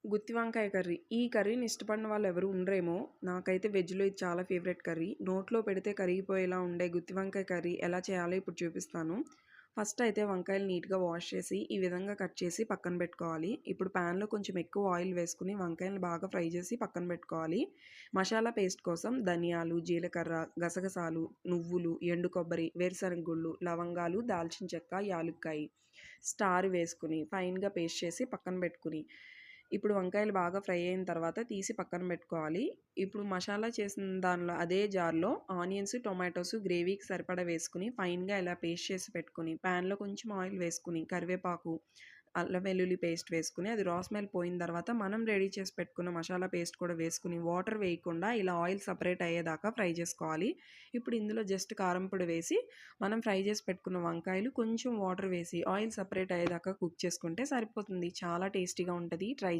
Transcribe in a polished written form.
గుత్తి వంకాయ కర్రీ. ఈ కర్రీని ఇష్టపడని వాళ్ళు ఎవరు ఉండరేమో. నాకైతే వెజ్‌లో ఇది చాలా ఫేవరెట్ కర్రీ. నోట్లో పెడితే కరిగిపోయేలా ఉండే గుత్తి వంకాయ కర్రీ ఎలా చేయాలో ఇప్పుడు చూపిస్తాను. ఫస్ట్ అయితే వంకాయలు నీట్‌గా వాష్ చేసి, ఈ విధంగా కట్ చేసి పక్కన పెట్టుకోవాలి. ఇప్పుడు ప్యాన్‌లో కొంచెం ఎక్కువ ఆయిల్ వేసుకొని వంకాయలను బాగా ఫ్రై చేసి పక్కన పెట్టుకోవాలి. మసాలా పేస్ట్ కోసం ధనియాలు, జీలకర్ర, గసగసాలు, నువ్వులు, ఎండు కొబ్బరి, వేరుశనగ గుళ్ళు, లవంగాలు, దాల్చిన చెక్క, యాలుక్కాయి, స్టార్ వేసుకొని ఫైన్‌గా పేస్ట్ చేసి పక్కన పెట్టుకొని ఇప్పుడు వంకాయలు బాగా ఫ్రై అయిన తర్వాత తీసి పక్కన పెట్టుకోవాలి. ఇప్పుడు మసాలా చేసిన దానిలో అదే జార్‌లో ఆనియన్స్, టొమాటోస్ గ్రేవీకి సరిపడా వేసుకొని ఫైన్‌గా ఇలా పేస్ట్ చేసి పెట్టుకొని ప్యాన్‌లో కొంచెం ఆయిల్ వేసుకొని కరివేపాకు, అల్లం వెల్లుల్లి పేస్ట్ వేసుకొని అది రా స్మెల్ పోయిన తర్వాత మనం రెడీ చేసి పెట్టుకున్న మసాలా పేస్ట్ కూడా వేసుకొని వాటర్ వేయకుండా ఇలా ఆయిల్ సెపరేట్ అయ్యేదాకా ఫ్రై చేసుకోవాలి. ఇప్పుడు ఇందులో జస్ట్ కారం పొడి వేసి మనం ఫ్రై చేసి పెట్టుకున్న వంకాయలు కొంచెం వాటర్ వేసి ఆయిల్ సెపరేట్ అయ్యేదాకా కుక్ చేసుకుంటే సరిపోతుంది. చాలా టేస్టీగా ఉంటది. ట్రై